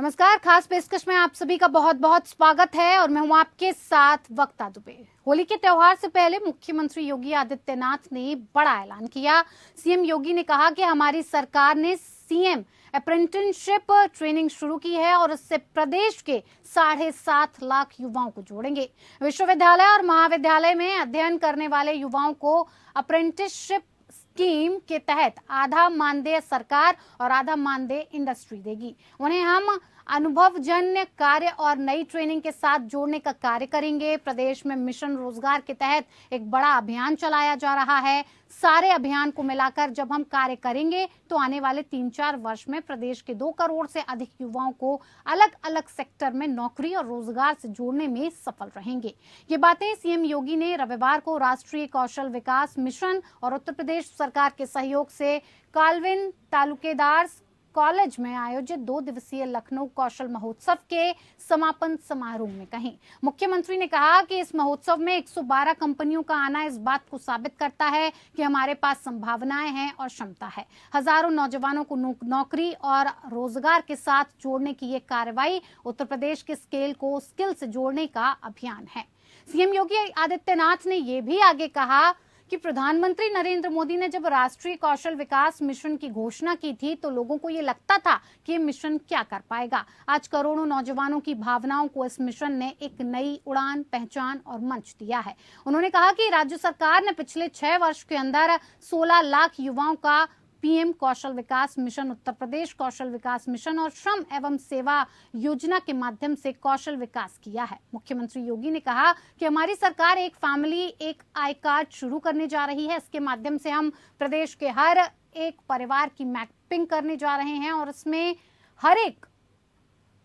नमस्कार। खास पेशकश में आप सभी का बहुत बहुत स्वागत है और मैं हूं आपके साथ वक्ता दुबे। होली के त्योहार से पहले मुख्यमंत्री योगी आदित्यनाथ ने बड़ा ऐलान किया। सीएम योगी ने कहा कि हमारी सरकार ने सीएम अप्रेंटिसशिप ट्रेनिंग शुरू की है और इससे प्रदेश के 7.5 लाख युवाओं को जोड़ेंगे। विश्वविद्यालय और महाविद्यालय में अध्ययन करने वाले युवाओं को अप्रेंटिसशिप स्कीम के तहत आधा मानदेय सरकार और आधा मानदेय इंडस्ट्री देगी। उन्हें हम अनुभवजन्य कार्य और नई ट्रेनिंग के साथ जोड़ने का कार्य करेंगे। प्रदेश में मिशन रोजगार के तहत एक बड़ा अभियान चलाया जा रहा है। सारे अभियान को मिलाकर जब हम कार्य करेंगे तो आने वाले 3-4 वर्ष में प्रदेश के 2 करोड़ से अधिक युवाओं को अलग अलग सेक्टर में नौकरी और रोजगार से जोड़ने में सफल रहेंगे। ये बातें सीएम योगी ने रविवार को राष्ट्रीय कौशल विकास मिशन और उत्तर प्रदेश सरकार के सहयोग से काल्विन तालुकेदार कॉलेज में आयोजित 2 दिवसीय लखनऊ कौशल महोत्सव के समापन समारोह में कही। मुख्यमंत्री ने कहा कि इस महोत्सव में 112 कंपनियों का आना इस बात को साबित करता है कि हमारे पास संभावनाएं हैं और क्षमता है। हजारों नौजवानों को नौकरी और रोजगार के साथ जोड़ने की ये कार्रवाई उत्तर प्रदेश के स्केल को स्किल से जोड़ने का अभियान है। सीएम योगी आदित्यनाथ ने ये भी आगे कहा कि प्रधानमंत्री नरेंद्र मोदी ने जब राष्ट्रीय कौशल विकास मिशन की घोषणा की थी तो लोगों को ये लगता था कि ये मिशन क्या कर पाएगा। आज करोड़ों नौजवानों की भावनाओं को इस मिशन ने एक नई उड़ान, पहचान और मंच दिया है। उन्होंने कहा कि राज्य सरकार ने पिछले 6 वर्ष के अंदर 16 लाख युवाओं का पीएम कौशल विकास मिशन, उत्तर प्रदेश कौशल विकास मिशन और श्रम एवं सेवा योजना के माध्यम से कौशल विकास किया है। मुख्यमंत्री योगी ने कहा कि हमारी सरकार एक फैमिली एक आई कार्ड शुरू करने जा रही है। इसके माध्यम से हम प्रदेश के हर एक परिवार की मैपिंग करने जा रहे हैं और इसमें हर एक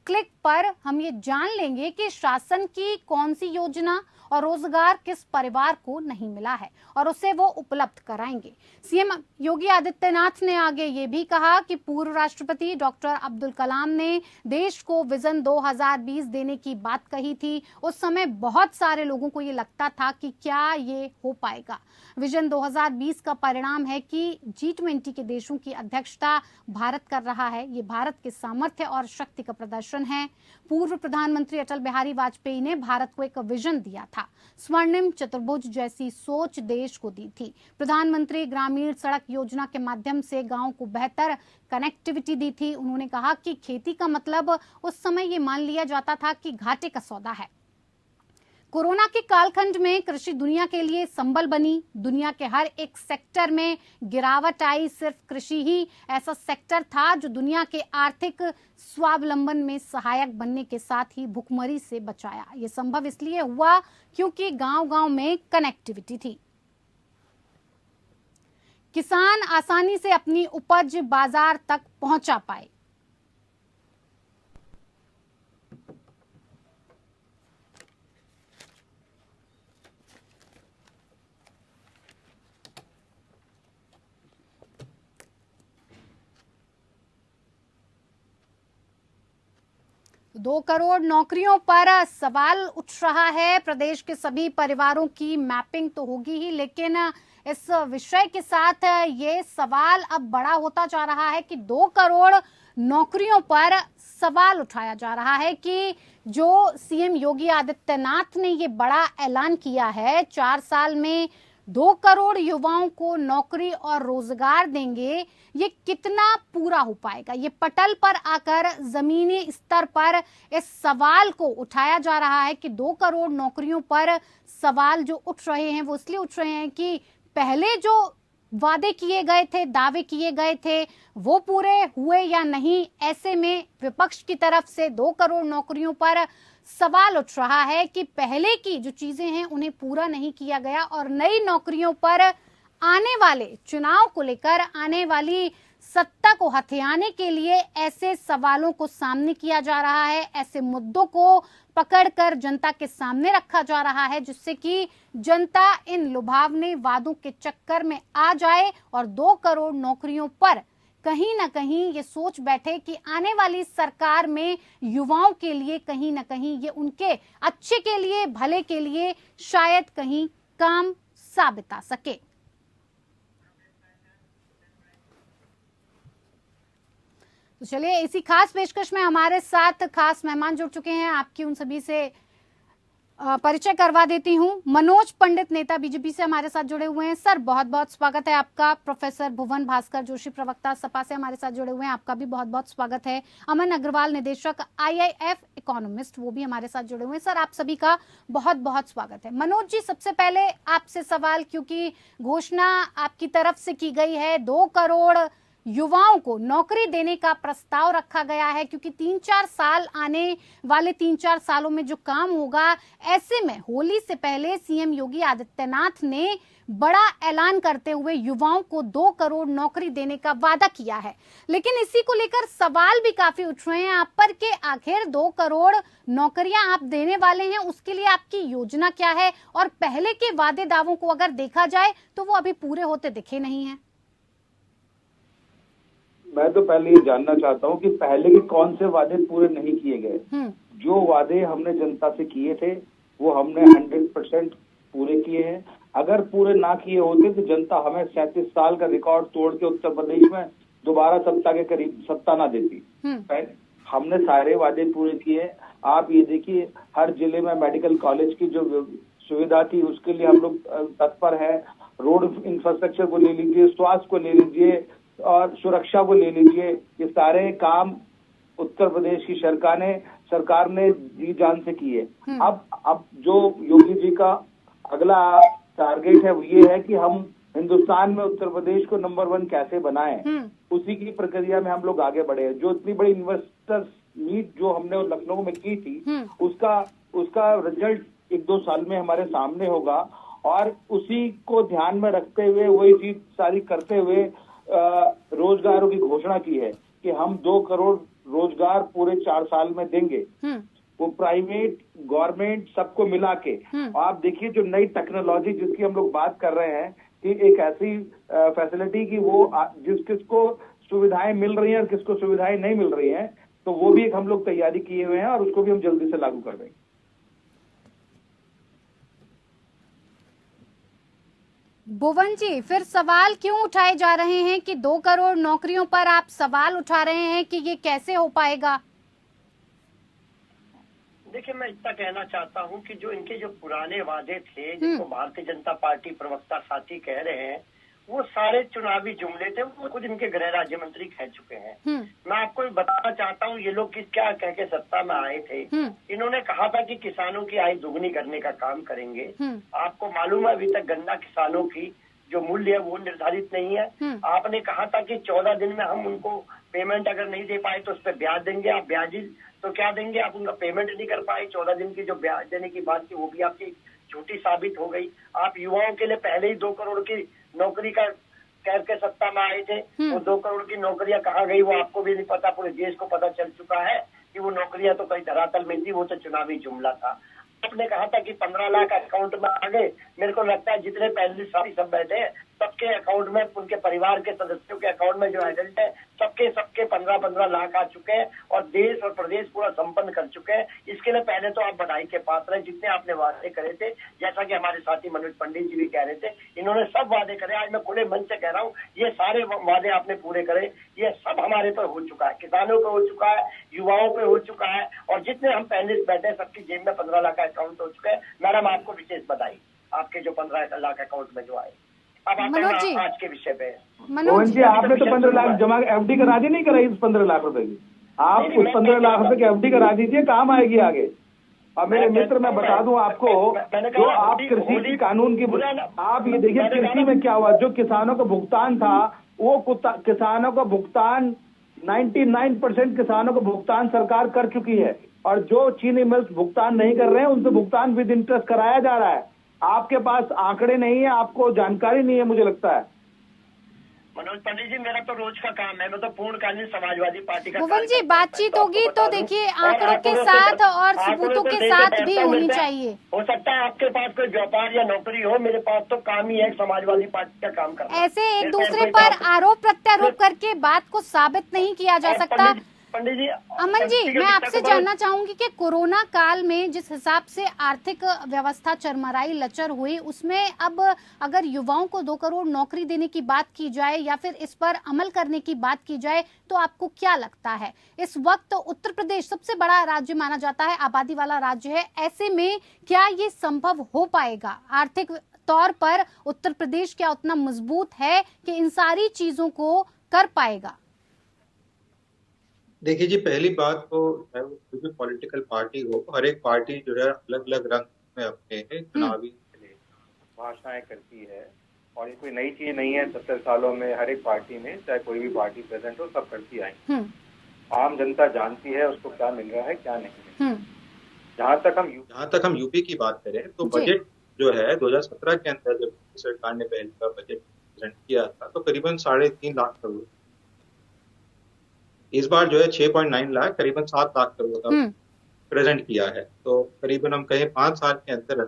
क्लिक पर हम ये जान लेंगे कि शासन की कौन सी योजना और रोजगार किस परिवार को नहीं मिला है और उसे वो उपलब्ध कराएंगे। सीएम योगी आदित्यनाथ ने आगे ये भी कहा कि पूर्व राष्ट्रपति डॉक्टर अब्दुल कलाम ने देश को विजन 2020 देने की बात कही थी। उस समय बहुत सारे लोगों को ये लगता था कि क्या ये हो पाएगा। विजन 2020 का परिणाम है कि G20 के देशों की अध्यक्षता भारत कर रहा है। ये भारत के सामर्थ्य और शक्ति का प्रदर्शन है। पूर्व प्रधानमंत्री अटल बिहारी वाजपेयी ने भारत को एक विजन दिया था। स्वर्णिम चतुर्भुज जैसी सोच देश को दी थी। प्रधानमंत्री ग्रामीण सड़क योजना के माध्यम से गांव को बेहतर कनेक्टिविटी दी थी। उन्होंने कहा कि खेती का मतलब उस समय ये मान लिया जाता था कि घाटे का सौदा है। कोरोना के कालखंड में कृषि दुनिया के लिए संबल बनी। दुनिया के हर एक सेक्टर में गिरावट आई। सिर्फ कृषि ही ऐसा सेक्टर था जो दुनिया के आर्थिक स्वावलंबन में सहायक बनने के साथ ही भुखमरी से बचाया। ये संभव इसलिए हुआ क्योंकि गांव-गांव में कनेक्टिविटी थी। किसान आसानी से अपनी उपज बाजार तक पहुंचा पाए। दो करोड़ नौकरियों पर सवाल उठ रहा है। प्रदेश के सभी परिवारों की मैपिंग तो होगी ही, लेकिन इस विषय के साथ ये सवाल अब बड़ा होता जा रहा है कि 2 करोड़ नौकरियों पर सवाल उठाया जा रहा है कि जो सीएम योगी आदित्यनाथ ने ये बड़ा ऐलान किया है 4 साल में 2 करोड़ युवाओं को नौकरी और रोजगार देंगे, ये कितना पूरा हो पाएगा। ये पटल पर आकर जमीनी स्तर पर इस सवाल को उठाया जा रहा है कि 2 करोड़ नौकरियों पर सवाल जो उठ रहे हैं वो इसलिए उठ रहे हैं कि पहले जो वादे किए गए थे, दावे किए गए थे, वो पूरे हुए या नहीं। ऐसे में विपक्ष की तरफ से 2 करोड़ नौकरियों पर सवाल उठ रहा है कि पहले की जो चीजें हैं उन्हें पूरा नहीं किया गया और नई नौकरियों पर आने वाले चुनाव को लेकर, आने वाली सत्ता को हथियाने के लिए ऐसे सवालों को सामने किया जा रहा है। ऐसे मुद्दों को पकड़कर जनता के सामने रखा जा रहा है जिससे कि जनता इन लुभावने वादों के चक्कर में आ जाए और 2 करोड़ नौकरियों पर कहीं ना कहीं ये सोच बैठे कि आने वाली सरकार में युवाओं के लिए कहीं ना कहीं ये उनके अच्छे के लिए, भले के लिए शायद कहीं काम साबित आ सके। तो चलिए, इसी खास पेशकश में हमारे साथ खास मेहमान जुड़ चुके हैं। आपकी उन सभी से परिचय करवा देती हूँ। मनोज पंडित, नेता बीजेपी से हमारे साथ जुड़े हुए हैं। सर, बहुत बहुत स्वागत है आपका। प्रोफेसर भुवन भास्कर जोशी, प्रवक्ता सपा से हमारे साथ जुड़े हुए हैं, आपका भी बहुत बहुत स्वागत है। अमन अग्रवाल, निदेशक IIF इकोनॉमिस्ट, वो भी हमारे साथ जुड़े हुए हैं। सर, आप सभी का बहुत बहुत स्वागत है। मनोज जी, सबसे पहले आपसे सवाल, क्योंकि घोषणा आपकी तरफ से की गई है, 2 करोड़ युवाओं को नौकरी देने का प्रस्ताव रखा गया है, क्योंकि 3-4 साल आने वाले 3-4 सालों में जो काम होगा, ऐसे में होली से पहले सीएम योगी आदित्यनाथ ने बड़ा ऐलान करते हुए युवाओं को 2 करोड़ नौकरी देने का वादा किया है। लेकिन इसी को लेकर सवाल भी काफी उठ रहे हैं आप पर कि आखिर 2 करोड़ नौकरियां आप देने वाले हैं, उसके लिए आपकी योजना क्या है? और पहले के वादे दावों को अगर देखा जाए तो वो अभी पूरे होते दिखे नहीं है। मैं तो पहले ये जानना चाहता हूँ कि पहले के कौन से वादे पूरे नहीं किए गए। जो वादे हमने जनता से किए थे वो हमने 100% पूरे किए हैं। अगर पूरे ना किए होते तो जनता हमें 37 साल का रिकॉर्ड तोड़ के उत्तर प्रदेश में दोबारा सत्ता के करीब सत्ता ना देती। हमने सारे वादे पूरे किए। आप ये देखिए, हर जिले में मेडिकल कॉलेज की जो सुविधा थी उसके लिए हम लोग तत्पर है। रोड इंफ्रास्ट्रक्चर को ले लीजिए, स्वास्थ्य को ले लीजिए और सुरक्षा को ले लीजिए, ये सारे काम उत्तर प्रदेश की सरकार ने जी जान से किए। अब जो योगी जी का अगला टारगेट है वो ये है कि हम हिंदुस्तान में उत्तर प्रदेश को नंबर 1 कैसे बनाएं, उसी की प्रक्रिया में हम लोग आगे बढ़े। जो इतनी बड़ी इन्वेस्टर्स मीट जो हमने लखनऊ में की थी, उसका रिजल्ट 1-2 साल में हमारे सामने होगा। और उसी को ध्यान में रखते हुए, वही चीज सारी करते हुए रोजगारों की घोषणा की है कि हम 2 करोड़ रोजगार पूरे 4 साल में देंगे, वो प्राइवेट गवर्नमेंट सबको मिला के। आप देखिए, जो नई टेक्नोलॉजी जिसकी हम लोग बात कर रहे हैं कि एक ऐसी फैसिलिटी की वो किसको सुविधाएं मिल रही हैं और किसको सुविधाएं नहीं मिल रही हैं, तो वो भी एक हम लोग तैयारी किए हुए हैं और उसको भी हम जल्दी से लागू कर देंगे। भुवन जी, फिर सवाल क्यों उठाए जा रहे हैं कि 2 करोड़ नौकरियों पर आप सवाल उठा रहे हैं कि ये कैसे हो पाएगा? देखिए, मैं इतना कहना चाहता हूं कि जो इनके जो पुराने वादे थे, जिनको भारतीय जनता पार्टी प्रवक्ता साथी कह रहे हैं, वो सारे चुनावी जुमले थे। वो खुद इनके गृह राज्य मंत्री कह चुके हैं। मैं आपको बताना चाहता हूँ, ये लोग क्या कह के सत्ता में आए थे। इन्होंने कहा था कि किसानों की आय दुगनी करने का काम करेंगे। आपको मालूम है, अभी तक गन्ना किसानों की जो मूल्य है वो निर्धारित नहीं है। आपने कहा था कि 14 दिन में हम उनको पेमेंट अगर नहीं दे पाए तो उस पर ब्याज देंगे। आप ब्याज तो क्या देंगे, आप उनका पेमेंट नहीं कर पाए। 14 दिन की जो ब्याज देने की बात थी वो भी आपकी झूठी साबित हो गई। आप युवाओं के लिए पहले ही 2 करोड़ की नौकरी का कह के सत्ता में आए थे। वो 2 करोड़ की नौकरियां कहाँ गई वो आपको भी नहीं पता, पूरे देश को पता चल चुका है कि वो नौकरियां तो कहीं धरातल में थी, वो तो चुनावी जुमला था। आपने कहा था कि 15 लाख अकाउंट में आ गए। मेरे को लगता है जितने पहले साथी सब बैठे सबके अकाउंट में, उनके परिवार के सदस्यों के अकाउंट में जो एडल्ट है सबके 15-15 लाख आ चुके हैं और देश और प्रदेश पूरा संपन्न कर चुके हैं। इसके लिए पहले तो आप बधाई के पात्र हैं, जितने आपने वादे करे थे। जैसा कि हमारे साथी मनोज पंडित जी भी कह रहे थे, इन्होंने सब वादे करे। आज मैं खुले मन से कह रहा हूँ, ये सारे वादे आपने पूरे करे। ये सब हमारे पर हो चुका है, किसानों पे हो चुका है, युवाओं पे हो चुका है, और जितने हम पैनलिस्ट बैठे सबकी जेब में 15 लाख अकाउंट हो चुके हैं। मैडम, आपको विशेष बधाई, आपके जो 15 लाख अकाउंट में जो आए। अब आज के विषय पे मोहन जी, आपने तो 15 लाख जमा FD करा दी, नहीं कराई उस 15 लाख रुपए की? आप उस 15 लाख रुपए की FD करा दीजिए, काम आएगी आगे। और मेरे मित्र, मैं बता दूं आपको, जो आप कृषि कानून की, आप ये देखिए कृषि में क्या हुआ। जो किसानों का भुगतान था वो किसानों का भुगतान 99% किसानों का भुगतान सरकार कर चुकी है, और जो चीनी मिल्स भुगतान नहीं कर रहे हैं उनसे भुगतान विद इंटरेस्ट कराया जा रहा है। आपके पास आंकड़े नहीं है, आपको जानकारी नहीं है, मुझे लगता है। मनोज पंडित जी, मेरा तो रोज का काम है, मैं तो पूर्णकालीन समाजवादी पार्टी का। भुवन जी, बातचीत होगी तो देखिए आंकड़ों के साथ और सबूतों के साथ भी होनी चाहिए। हो सकता है आपके पास कोई व्यापार या नौकरी हो, मेरे पास तो काम ही है समाजवादी पार्टी का काम करना। ऐसे एक दूसरे पर आरोप प्रत्यारोप करके बात को साबित नहीं किया जा सकता। पंडित जी, अमन जी, मैं आपसे जानना चाहूंगी कि कोरोना काल में जिस हिसाब से आर्थिक व्यवस्था चरमराई लचर हुई, उसमें अब अगर युवाओं को 2 करोड़ नौकरी देने की बात की जाए या फिर इस पर अमल करने की बात की जाए, तो आपको क्या लगता है? इस वक्त उत्तर प्रदेश सबसे बड़ा राज्य माना जाता है, आबादी वाला राज्य है, ऐसे में क्या ये संभव हो पाएगा? आर्थिक तौर पर उत्तर प्रदेश क्या उतना मजबूत है कि इन सारी चीजों को कर पाएगा? देखिए जी, पहली बात तो चाहे वो कोई भी पॉलिटिकल पार्टी हो, हर एक पार्टी जो है अलग अलग रंग में अपने चुनावी भाषाएं करती है, और ये कोई नई चीज नहीं है। 70 सालों में हर एक पार्टी में, चाहे कोई भी पार्टी प्रेजेंट हो, सब करती आई। आम जनता जानती है उसको क्या मिल रहा है, क्या नहीं है। जहाँ तक हम यूपी की बात करें तो बजट जो है 2017 के अंदर जब सरकार ने पहले का बजट प्रेजेंट किया था तो करीबन 3.5 लाख करोड़, इस बार जो है 6.9 लाख, करीबन 7 लाख करोड़ का प्रेजेंट किया है। तो करीबन हम कहें 5 साल के अंदर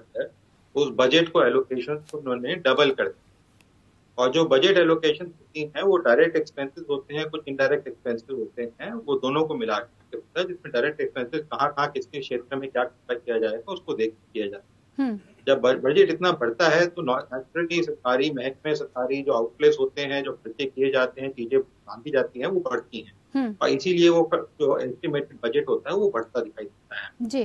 उस बजट को एलोकेशन को उन्होंने डबल कर दिया। और जो बजट एलोकेशन होती है वो डायरेक्ट एक्सपेंसेस होते हैं, कुछ इनडायरेक्ट एक्सपेंसेस होते हैं, वो दोनों को मिला के होता है, जिसमें डायरेक्ट एक्सपेंसेस कहाँ किसके क्षेत्र में क्या किया जाएगा उसको देख किया जाता है। जब बजट इतना बढ़ता है तो नेचुरली सरकारी महकमे, सरकारी जो आउटलेस होते हैं, जो खर्चे किए जाते हैं, चीजें बांधी जाती हैं, वो बढ़ती हैं, और इसीलिए वो जो एस्टिमेटेड बजट होता है वो बढ़ता दिखाई देता है जी।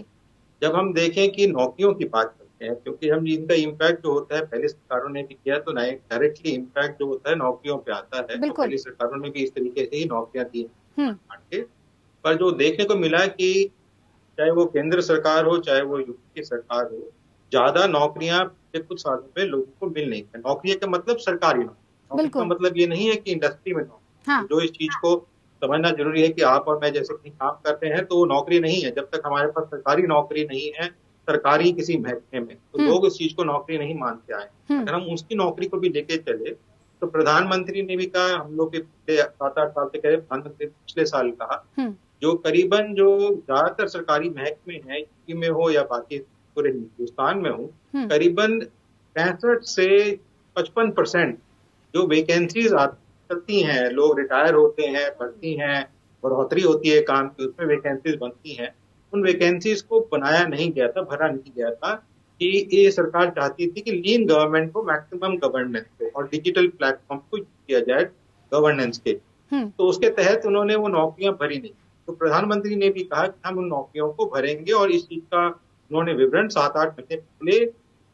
जब हम देखें कि नौकरियों की बात करते हैं, क्योंकि हम इनका इम्पैक्ट जो होता है पहले सरकारों ने भी किया, तो डायरेक्टली इम्पैक्ट जो होता है नौकरियों पे आता है, तो पहले सरकारों ने भी इस तरीके से ही नौकरियां दी। पर जो देखने को मिला कि चाहे वो केंद्र सरकार हो, चाहे वो यूपी की सरकार हो, ज्यादा नौकरियां पिछले कुछ सालों में लोगों को मिल नहीं है। नौकरी का मतलब सरकारी नौकरी का मतलब ये नहीं है कि इंडस्ट्री में नौकरी। जो इस चीज को समझना जरूरी है कि आप और मैं जैसे कहीं काम करते हैं तो वो नौकरी नहीं है जब तक हमारे पास सरकारी नौकरी नहीं है, सरकारी किसी महकमे में, तो लोग इस चीज को नौकरी नहीं मानते आए। अगर हम उसकी नौकरी को भी लेके चले तो प्रधानमंत्री ने भी कहा, हम लोग के पिछले 7-8 साल से कह रहे, प्रधानमंत्री पिछले साल कहा, जो करीबन जो ज्यादातर सरकारी महकमे हैं, यूपी में हो या बाकी पूरे हिंदुस्तान में हो, करीबन 65 से 55% जो वैकेंसीज चलती हैं, लोग रिटायर होते हैं, बढ़ती हैं, बढ़ोतरी होती है काम की, उसमें वैकेंसीज बनती हैं, उन वैकेंसीज को बनाया नहीं गया था, भरा नहीं गया था, कि ये सरकार चाहती थी कि लीन गवर्नमेंट को, मैक्सिमम गवर्नेंस को और डिजिटल प्लेटफॉर्म को किया जाए गवर्नेंस के। तो उसके तहत उन्होंने वो नौकरियां भरी नहीं। तो प्रधानमंत्री ने भी कहा कि हम उन नौकरियों को भरेंगे, और इस चीज का उन्होंने विवरण 7-8 महीने पहले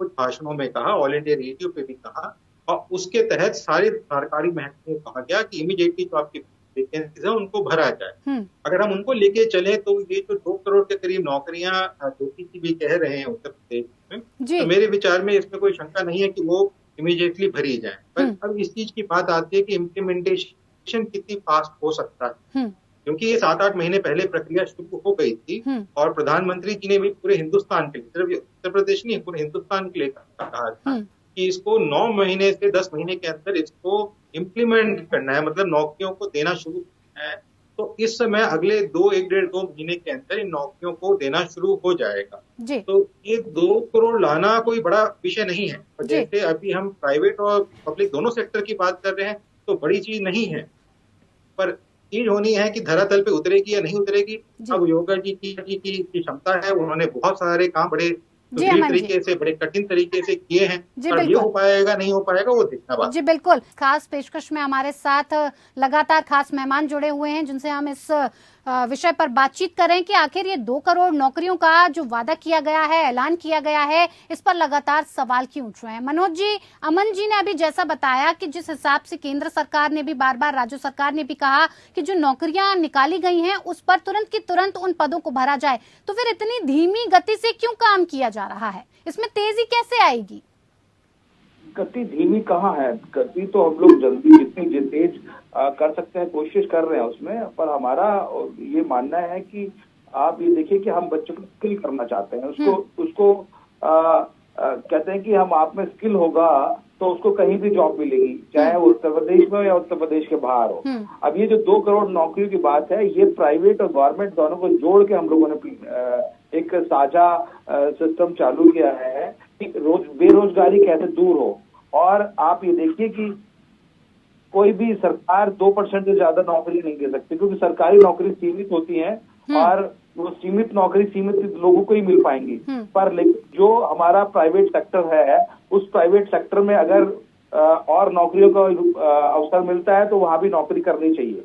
कुछ भाषणों में कहा, ऑल इंडिया रेडियो पे भी कहा, और उसके तहत सारे सरकारी महकमों को कहा गया कि इमीडिएटली जो आपकी वैकेंसीज है उनको भरा जाए। अगर हम उनको लेके चले तो ये जो 2 करोड़ के करीब नौकरियां जोशी जी भी कह रहे हैं उत्तर प्रदेश में, तो मेरे विचार में इसमें कोई शंका नहीं है कि वो इमीडिएटली भरी जाए। पर अब इस चीज की बात आती है कि इम्प्लीमेंटेशन कितनी फास्ट हो सकता है, क्योंकि ये 7-8 महीने पहले प्रक्रिया शुरू हो गई थी, और प्रधानमंत्री जी ने भी पूरे हिंदुस्तान के लिए, सिर्फ उत्तर प्रदेश नहीं, पूरे हिंदुस्तान के लिए कहा था कि इसको 9 महीने से 10 महीने के अंदर इसको इम्प्लीमेंट करना है, मतलब नौकरियों को देना शुरू करना है। तो इस समय अगले 1.5-2 महीने के अंदर इन नौकरियों को देना शुरू हो जाएगा। तो ये 2 करोड़ लाना कोई बड़ा विषय नहीं है। और जैसे अभी हम प्राइवेट और पब्लिक दोनों सेक्टर की बात कर रहे हैं तो बड़ी चीज नहीं है, पर चीज होनी है कि धरातल पे उतरेगी या नहीं उतरेगी। अब योगा जी की क्षमता है, उन्होंने बहुत सारे काम बड़े तरीके से, बड़े कठिन तरीके से किए हैं, पर ये हो पाएगा नहीं हो पाएगा वो देखना बात। जी बिल्कुल। खास पेशकश में हमारे साथ लगातार खास मेहमान जुड़े हुए हैं जिनसे हम इस विषय पर बातचीत करें कि आखिर ये 2 करोड़ नौकरियों का जो वादा किया गया है, ऐलान किया गया है, इस पर लगातार सवाल क्यों उठ रहे हैं। मनोज जी, अमन जी ने अभी जैसा बताया कि जिस हिसाब से केंद्र सरकार ने भी बार बार, राज्य सरकार ने भी कहा कि जो नौकरियां निकाली गई हैं उस पर तुरंत की तुरंत उन पदों को भरा जाए, तो फिर इतनी धीमी गति से क्यों काम किया जा रहा है? इसमें तेजी कैसे आएगी? गति धीमी कहाँ है, गति तो हम लोग जल्दी जितनी तेज कर सकते हैं कोशिश कर रहे हैं उसमें। पर हमारा ये मानना है कि आप ये देखिए कि हम बच्चों को स्किल करना चाहते हैं, उसको कहते हैं कि हम आप में स्किल होगा तो उसको कहीं भी जॉब मिलेगी, चाहे वो उत्तर प्रदेश में हो या उत्तर प्रदेश के बाहर हो। अब ये जो 2 करोड़ नौकरियों की बात है, ये प्राइवेट और गवर्नमेंट दोनों को जोड़ के हम लोगों ने एक साझा सिस्टम चालू किया है कि बेरोजगारी कैसे दूर हो। और आप ये देखिए कि कोई भी सरकार 2% से ज्यादा नौकरी नहीं दे सकती, क्योंकि सरकारी नौकरी सीमित होती है और वो सीमित नौकरी सीमित लोगों को ही मिल पाएंगी। पर लेकिन जो हमारा प्राइवेट सेक्टर है, उस प्राइवेट सेक्टर में अगर और नौकरियों का अवसर मिलता है तो वहां भी नौकरी करनी चाहिए।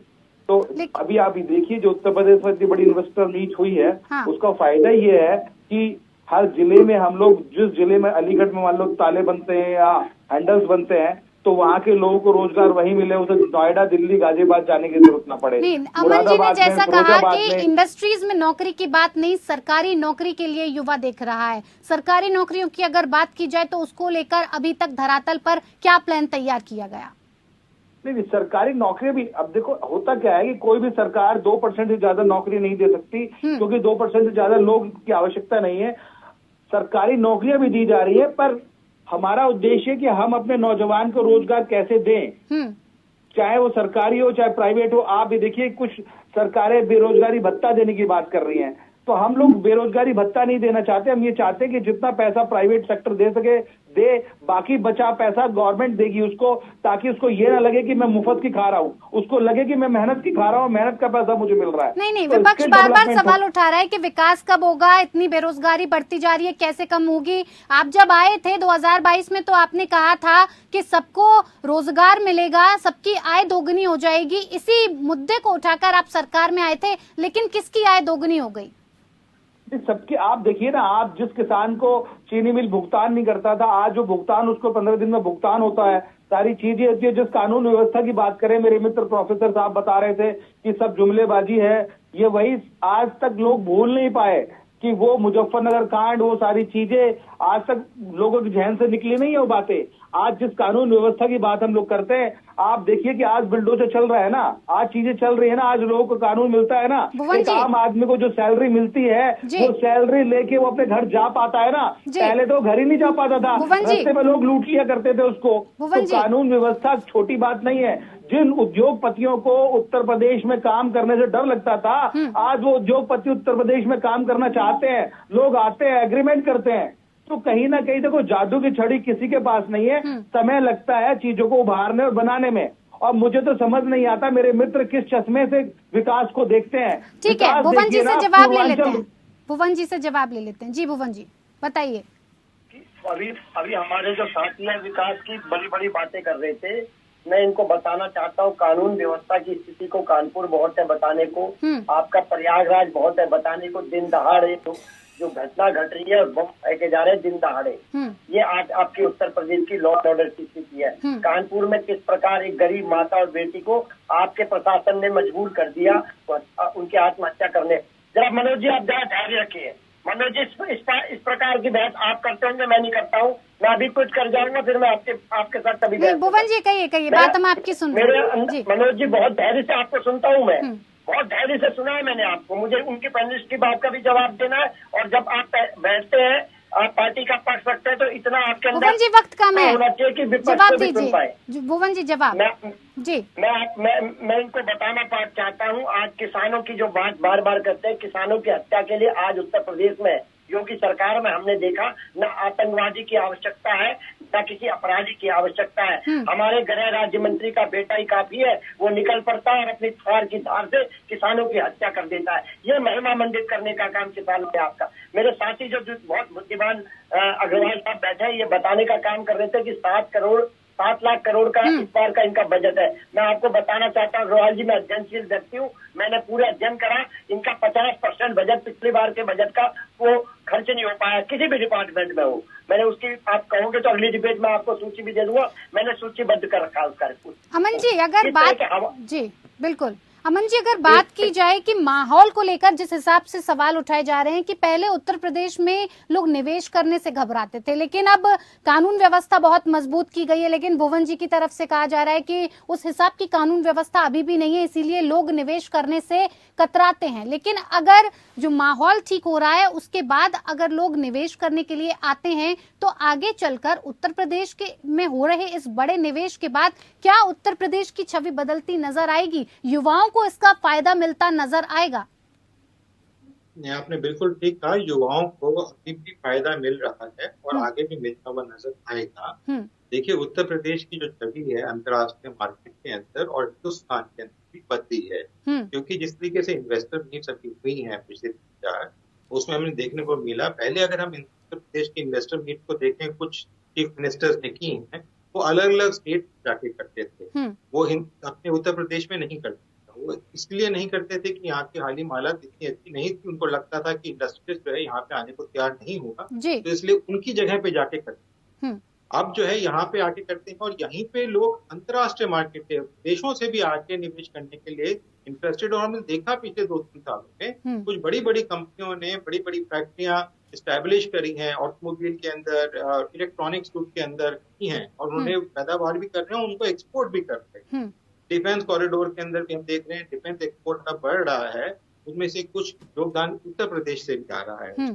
तो अभी आप ये देखिए, जो उत्तर प्रदेश में इतनी बड़ी इन्वेस्टर मीट हुई है, उसका फायदा ये है कि हर जिले में हम लोग, जिस जिले में अलीगढ़ में मान लो ताले बनते हैं या हैंडल्स बनते हैं, तो वहाँ के लोगों को रोजगार वहीं मिले, उसे नोएडा, दिल्ली, गाजियाबाद जाने की जरूरत ना पड़े। अमन जी ने जैसा कहा कि इंडस्ट्रीज में नौकरी की बात नहीं, सरकारी नौकरी के लिए युवा देख रहा है। सरकारी नौकरियों की अगर बात की जाए तो उसको लेकर अभी तक धरातल पर क्या प्लान तैयार किया गया? नहीं, सरकारी नौकरी भी, अब देखो होता क्या है कि कोई भी सरकार 2% से ज्यादा नौकरी नहीं दे सकती, क्योंकि 2% से ज्यादा लोग की आवश्यकता नहीं है। सरकारी नौकरियां भी दी जा रही है, पर हमारा उद्देश्य है कि हम अपने नौजवान को रोजगार कैसे दें, चाहे वो सरकारी हो चाहे प्राइवेट हो। आप भी देखिए, कुछ सरकारें बेरोजगारी भत्ता देने की बात कर रही हैं, तो हम लोग बेरोजगारी भत्ता नहीं देना चाहते। हम ये चाहते हैं कि जितना पैसा प्राइवेट सेक्टर दे सके दे, बाकी बचा पैसा गवर्नमेंट देगी उसको, ताकि उसको ये ना लगे कि मैं मुफ्त की खा रहा हूँ, उसको लगे कि मैं मेहनत की खा रहा हूँ, मेहनत का पैसा मुझे मिल रहा है। नहीं, तो विपक्ष बार बार सवाल उठा रहा है कि विकास कब होगा, इतनी बेरोजगारी बढ़ती जा रही है, कैसे कम होगी? आप जब आए थे 2022 में तो आपने कहा था कि सबको रोजगार मिलेगा, सबकी आय दोगुनी हो जाएगी। इसी मुद्दे को उठाकर आप सरकार में आए थे, लेकिन किसकी आय दोगुनी हो गई? सबके, आप देखिए ना, आप जिस किसान को चीनी मिल भुगतान नहीं करता था, आज जो भुगतान उसको 15 दिन में भुगतान होता है, सारी चीजें होती है। जिस कानून व्यवस्था की बात करें, मेरे मित्र प्रोफेसर साहब बता रहे थे कि सब जुमलेबाजी है, ये वही आज तक लोग भूल नहीं पाए कि वो मुजफ्फरनगर कांड, वो सारी चीजें आज तक लोगों के जहन से निकली नहीं है वो बातें। आज जिस कानून व्यवस्था की बात हम लोग करते हैं, आप देखिए कि आज बुलडोजर चल रहा है ना, आज चीजें चल रही है ना, आज लोगों को कानून मिलता है ना। एक आम आदमी को जो सैलरी मिलती है, वो सैलरी लेके वो अपने घर जा पाता है ना। पहले तो घर ही नहीं जा पाता था, रास्ते में लोग लूट लिया करते थे उसको। तो कानून व्यवस्था छोटी बात नहीं है। जिन उद्योगपतियों को उत्तर प्रदेश में काम करने से डर लगता था, आज वो उद्योगपति उत्तर प्रदेश में काम करना चाहते हैं, लोग आते हैं, एग्रीमेंट करते हैं। तो कहीं ना कहीं देखो, जादू की छड़ी किसी के पास नहीं है, समय लगता है चीजों को उभारने और बनाने में। और मुझे तो समझ नहीं आता मेरे मित्र किस चश्मे से विकास को देखते हैं। ठीक है, भुवन जी से जवाब ले लेते हैं। भुवन जी से जवाब ले लेते हैं। जी भुवन जी, बताइए। अभी हमारे जो साथी हैं विकास की बड़ी बड़ी बातें कर रहे थे, मैं इनको बताना चाहता हूँ, कानून व्यवस्था की स्थिति को कानपुर बहुत है बताने को, आपका प्रयागराज बहुत है बताने को। दिन दहाड़े तो जो घटना घट रही है, बम फेंके जा रहे हैं दिन दहाड़े, ये आज आपके उत्तर प्रदेश की लॉ एंड ऑर्डर की स्थिति है। कानपुर में किस प्रकार एक गरीब माता और बेटी को आपके प्रशासन ने मजबूर कर दिया उनकी आत्महत्या करने। जरा मनोज जी, आप जरा धैर्य रखिए। मनोज जी, इस प्रकार की बहस आप करते होंगे, मैं नहीं करता हूँ। मैं अभी कुछ कर जाऊंगा, फिर मैं आपके साथ कभी भुवन जी कहिए बात हम आपकी सुन रहे हैं। मनोज जी, बहुत धैर्य से आपको सुनता हूँ मैं, बहुत धैर्य से सुना है मैंने आपको। मुझे उनके पैनलिस्ट की बात का भी जवाब देना है, और जब आप बैठते हैं, आप पार्टी का पक्ष रखते हैं, तो इतना आपके अंदर भुवन जी वक्त कम है, होना चाहिए कि जवाब दीजिए। भुवन जी जवाब जी। मैं इनको बताना चाहता हूँ, आज किसानों की जो बात बार बार करते हैं, किसानों की हत्या के लिए आज उत्तर प्रदेश में योगी सरकार में हमने देखा न आतंकवादी की आवश्यकता है, न किसी अपराधी की आवश्यकता है। हमारे गृह राज्य मंत्री का बेटा ही काफी है, वो निकल पड़ता है और अपनी थार की धार से किसानों की हत्या कर देता है। ये महिमा मंडित करने का काम किसानों के आपका। मेरे साथी जो बहुत बुद्धिमान अग्रवाल साहब बैठे हैं, ये बताने का काम कर रहे थे कि 7 लाख करोड़ का इस बार का इनका बजट है। मैं आपको बताना चाहता हूँ अग्रवाल जी, मैं अध्ययनशील व्यक्ति हूँ, मैंने पूरे अध्ययन करा। इनका 50% बजट पिछली बार के बजट का वो खर्च नहीं हो पाया, किसी भी डिपार्टमेंट में हो। मैंने उसकी, आप कहोगे तो अगली डिबेट में आपको सूची भी दे दूंगा, मैंने सूचीबद्ध कर रखा उसका। अमन जी अगर बात, जी बिल्कुल अमन जी, अगर बात की जाए कि माहौल को लेकर जिस हिसाब से सवाल उठाए जा रहे हैं कि पहले उत्तर प्रदेश में लोग निवेश करने से घबराते थे, लेकिन अब कानून व्यवस्था बहुत मजबूत की गई है, लेकिन भुवन जी की तरफ से कहा जा रहा है कि उस हिसाब की कानून व्यवस्था अभी भी नहीं है, इसीलिए लोग निवेश करने से कतराते हैं। लेकिन अगर जो माहौल ठीक हो रहा है उसके बाद अगर लोग निवेश करने के लिए आते हैं, तो आगे चलकर उत्तर प्रदेश के में हो रहे इस बड़े निवेश के बाद क्या उत्तर प्रदेश की छवि बदलती नजर आएगी? युवाओं को इसका फायदा मिलता नजर आएगा? ये आपने बिल्कुल ठीक कहा, युवाओं को अभी भी फायदा मिल रहा है और आगे भी मिलता हुआ नजर आएगा। देखिए, उत्तर प्रदेश की जो छवि है अंतर्राष्ट्रीय मार्केट के अंदर और हिंदुस्तान के अंदर भी बदली है, क्योंकि जिस तरीके से इन्वेस्टर मीट्स अभी हुई है पिछले 3-4, उसमें हमें देखने को मिला। पहले अगर हम उत्तर प्रदेश की इन्वेस्टर मीट को देखें, कुछ चीफ मिनिस्टर्स ने की हैं, वो अलग अलग स्टेट जाके करते थे, वो अपने उत्तर प्रदेश में नहीं करते। वो इसलिए नहीं करते थे कि यहाँ की हालिम हालत इतनी अच्छी नहीं थी, उनको लगता था कि इंडस्ट्रीज जो है यहाँ पे आने को तैयार नहीं होगा, तो इसलिए उनकी जगह पे जाके करते। अब जो है यहाँ पे आके करते हैं और यहीं पे लोग अंतर्राष्ट्रीय मार्केट के देशों से भी आके निवेश करने के लिए इंटरेस्टेड। और हमने देखा पिछले 2-3 सालों में कुछ बड़ी बड़ी कंपनियों ने बड़ी बड़ी फैक्ट्रियां स्टैब्लिश करी हैं, ऑटोमोबाइल के अंदर, इलेक्ट्रॉनिक्स गुड के अंदर की हैं, और उन्होंने पैदावार भी कर रहे हैं, उनको एक्सपोर्ट भी कर रहे हैं। डिफेंस कॉरिडोर के अंदर भी हम देख रहे हैं डिफेंस एक्सपोर्ट का बढ़ रहा है, उसमें से कुछ योगदान उत्तर प्रदेश से भी आ रहा है।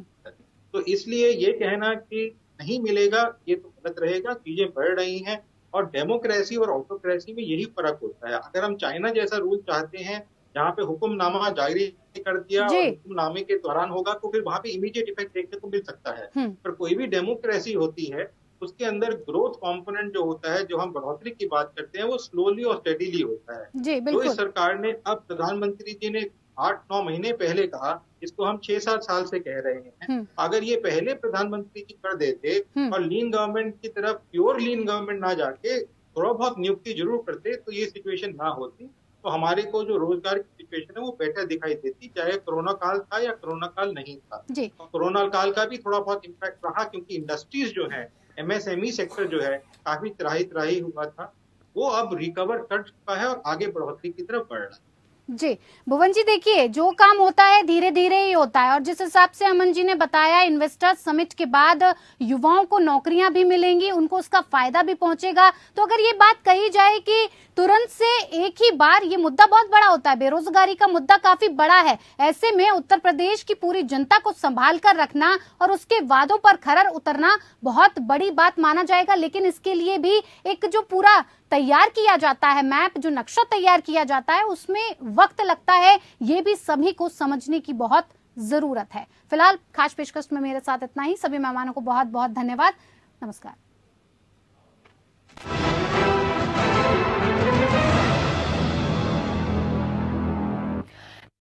तो इसलिए ये कहना कि नहीं मिलेगा, ये तो गलत रहेगा। चीजें बढ़ रही हैं और डेमोक्रेसी और ऑटोक्रेसी में यही फर्क होता है। अगर हम चाइना जैसा रूल चाहते हैं जहाँ पे हुक्मनामा जारी कर दिया और हुक्मनामे के दौरान होगा, तो फिर वहां पे इमीडिएट इफेक्ट देखने को मिल सकता है। पर कोई भी डेमोक्रेसी होती है उसके अंदर ग्रोथ कंपोनेंट जो होता है, जो हम बढ़ोतरी की बात करते हैं, वो स्लोली और स्टेडीली होता है। तो इस सरकार ने, अब प्रधानमंत्री जी ने 8-9 महीने पहले कहा, इसको हम 6-7 साल से कह रहे हैं। अगर ये पहले प्रधानमंत्री जी कर देते और लीन गवर्नमेंट की तरफ, प्योर लीन गवर्नमेंट ना जाके थोड़ा बहुत नियुक्ति जरूर करते, तो ये सिचुएशन ना होती। तो हमारे को जो रोजगार की सिचुएशन है वो बेटर दिखाई देती, चाहे कोरोना काल था या कोरोना काल नहीं था। कोरोना काल का भी थोड़ा बहुत इम्पैक्ट रहा, क्योंकि इंडस्ट्रीज जो है, MSME सेक्टर जो है, काफी त्राही हुआ था, वो अब रिकवर कर चुका है और आगे बढ़ोतरी की तरफ बढ़ रहा है। जी भुवन जी, देखिए जो काम होता है धीरे धीरे ही होता है, और जिस हिसाब से अमन जी ने बताया, इन्वेस्टर्स समिट के बाद युवाओं को नौकरियां भी मिलेंगी, उनको उसका फायदा भी पहुंचेगा। तो अगर ये बात कही जाए कि तुरंत से एक ही बार, ये मुद्दा बहुत बड़ा होता है, बेरोजगारी का मुद्दा काफी बड़ा है, ऐसे में उत्तर प्रदेश की पूरी जनता को संभाल कर रखना और उसके वादों पर खरा उतरना बहुत बड़ी बात माना जाएगा। लेकिन इसके लिए भी एक जो पूरा तैयार किया जाता है, मैप, जो नक्शा तैयार किया जाता है, उसमें वक्त लगता है। ये भी सभी को समझने की बहुत जरूरत है। फिलहाल खास पेशकश में मेरे साथ इतना ही। सभी मेहमानों को बहुत बहुत धन्यवाद। नमस्कार।